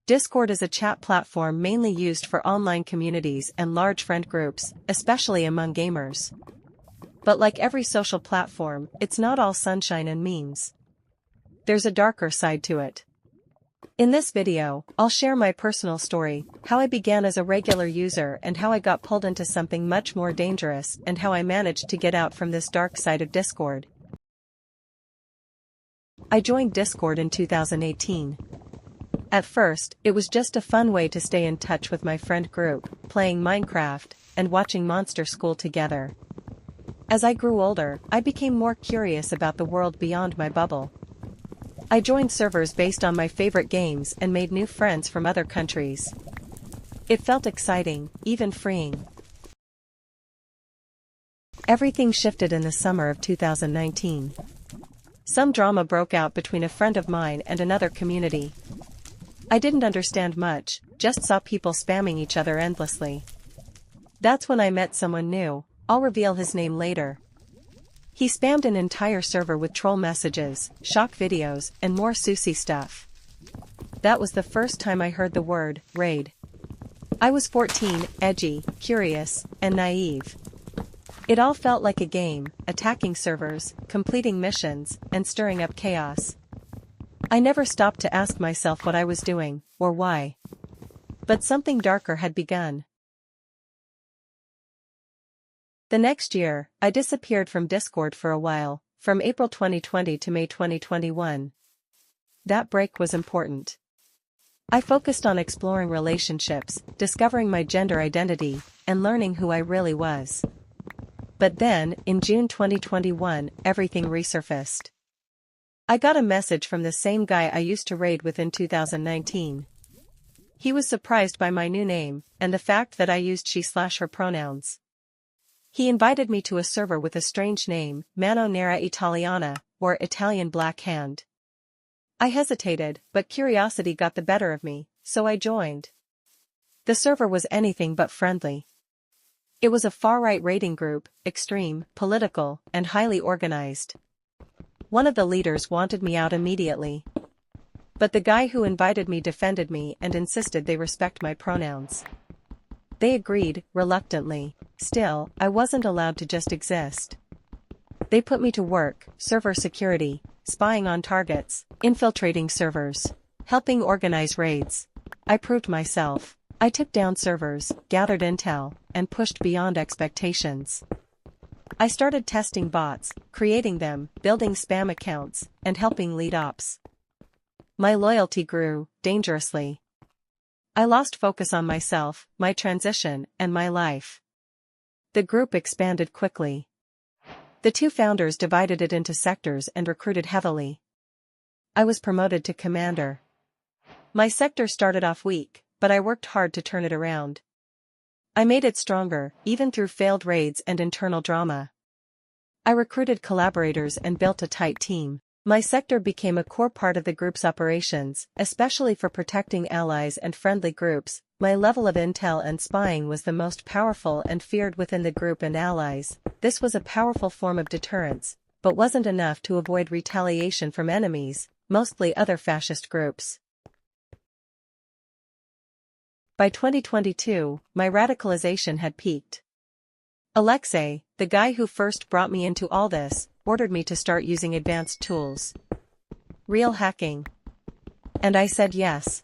Discord is a chat platform mainly used for online communities and large friend groups, especially among gamers. But like every social platform, it's not all sunshine and memes. There's a darker side to it. In this video, I'll share my personal story, how I began as a regular user and how I got pulled into something much more dangerous and how I managed to get out from this dark side of Discord. I joined Discord in 2018. At first, it was just a fun way to stay in touch with my friend group, playing Minecraft, and watching Monster School together. As I grew older, I became more curious about the world beyond my bubble. I joined servers based on my favorite games and made new friends from other countries. It felt exciting, even freeing. Everything shifted in the summer of 2019. Some drama broke out between a friend of mine and another community. I didn't understand much, just saw people spamming each other endlessly. That's when I met someone new. I'll reveal his name later. He spammed an entire server with troll messages, shock videos, and more Susie stuff. That was the first time I heard the word raid. I was 14, edgy, curious, and naive. It all felt like a game, attacking servers, completing missions, and stirring up chaos. I never stopped to ask myself what I was doing, or why. But something darker had begun. The next year, I disappeared from Discord for a while, from April 2020 to May 2021. That break was important. I focused on exploring relationships, discovering my gender identity, and learning who I really was. But then, in June 2021, everything resurfaced. I got a message from the same guy I used to raid with in 2019. He was surprised by my new name, and the fact that I used she/her pronouns. He invited me to a server with a strange name, Mano Nera Italiana, or Italian Black Hand. I hesitated, but curiosity got the better of me, so I joined. The server was anything but friendly. It was a far-right raiding group, extreme, political, and highly organized. One of the leaders wanted me out immediately. But the guy who invited me defended me and insisted they respect my pronouns. They agreed, reluctantly. Still, I wasn't allowed to just exist. They put me to work, server security, spying on targets, infiltrating servers, helping organize raids. I proved myself. I took down servers, gathered intel, and pushed beyond expectations. I started testing bots, creating them, building spam accounts, and helping lead ops. My loyalty grew, dangerously. I lost focus on myself, my transition, and my life. The group expanded quickly. The two founders divided it into sectors and recruited heavily. I was promoted to commander. My sector started off weak, but I worked hard to turn it around. I made it stronger, even through failed raids and internal drama. I recruited collaborators and built a tight team. My sector became a core part of the group's operations, especially for protecting allies and friendly groups. My level of intel and spying was the most powerful and feared within the group and allies. This was a powerful form of deterrence, but wasn't enough to avoid retaliation from enemies, mostly other fascist groups. By 2022, my radicalization had peaked. Alexei, the guy who first brought me into all this, ordered me to start using advanced tools. Real hacking. And I said yes.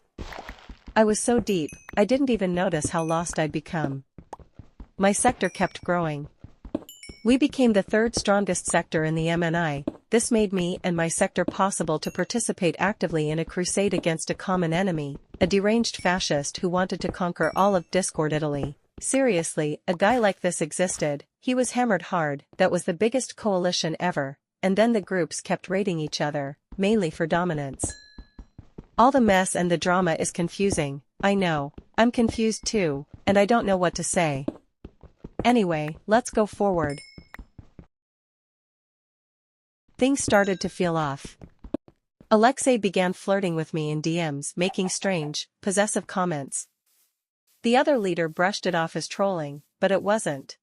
I was so deep, I didn't even notice how lost I'd become. My sector kept growing. We became the third strongest sector in the MNI. This made me and my sector possible to participate actively in a crusade against a common enemy, a deranged fascist who wanted to conquer all of Discord Italy. Seriously, a guy like this existed. He was hammered hard. That was the biggest coalition ever, and then the groups kept raiding each other, mainly for dominance. All the mess and the drama is confusing. I know, I'm confused too, and I don't know what to say. Anyway, let's go forward. Things started to feel off. Alexei began flirting with me in DMs, making strange, possessive comments. The other leader brushed it off as trolling, but it wasn't.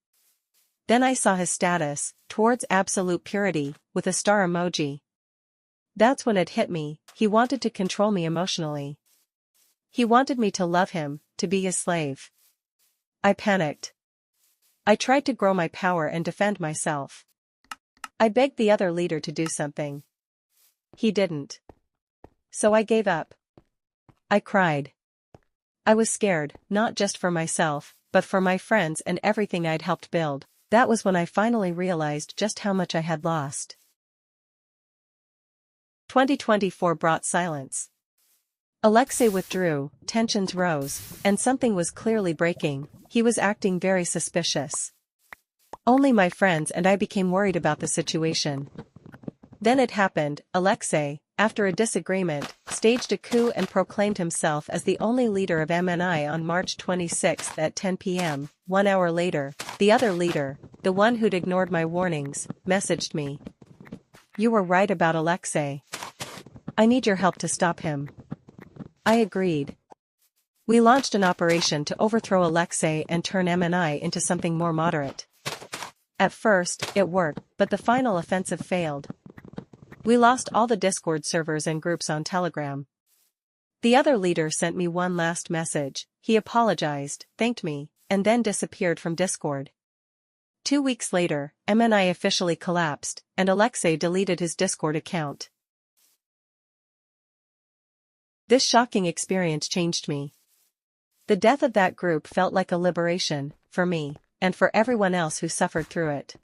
Then I saw his status, towards absolute purity, with a star emoji. That's when it hit me, he wanted to control me emotionally. He wanted me to love him, to be his slave. I panicked. I tried to grow my power and defend myself. I begged the other leader to do something. He didn't. So I gave up. I cried. I was scared, not just for myself, but for my friends and everything I'd helped build. That was when I finally realized just how much I had lost. 2024 brought silence. Alexei withdrew, tensions rose, and something was clearly breaking. He was acting very suspicious. Only my friends and I became worried about the situation. Then it happened. Alexei, after a disagreement, staged a coup and proclaimed himself as the only leader of MNI on March 26 at 10 p.m. 1 hour later, the other leader, the one who'd ignored my warnings, messaged me. "You were right about Alexei. I need your help to stop him." I agreed. We launched an operation to overthrow Alexei and turn MNI into something more moderate. At first, it worked, but the final offensive failed. We lost all the Discord servers and groups on Telegram. The other leader sent me one last message. He apologized, thanked me, and then disappeared from Discord. 2 weeks later, MNI officially collapsed, and Alexei deleted his Discord account. This shocking experience changed me. The death of that group felt like a liberation, for me, and for everyone else who suffered through it.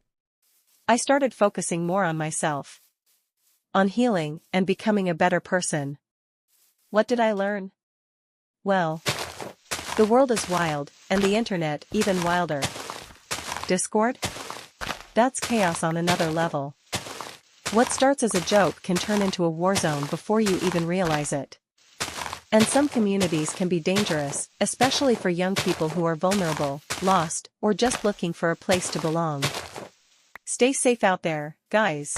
I started focusing more on myself. On healing, and becoming a better person. What did I learn? Well, the world is wild, and the internet even wilder. Discord? That's chaos on another level. What starts as a joke can turn into a war zone before you even realize it. And some communities can be dangerous, especially for young people who are vulnerable, lost, or just looking for a place to belong. Stay safe out there, guys.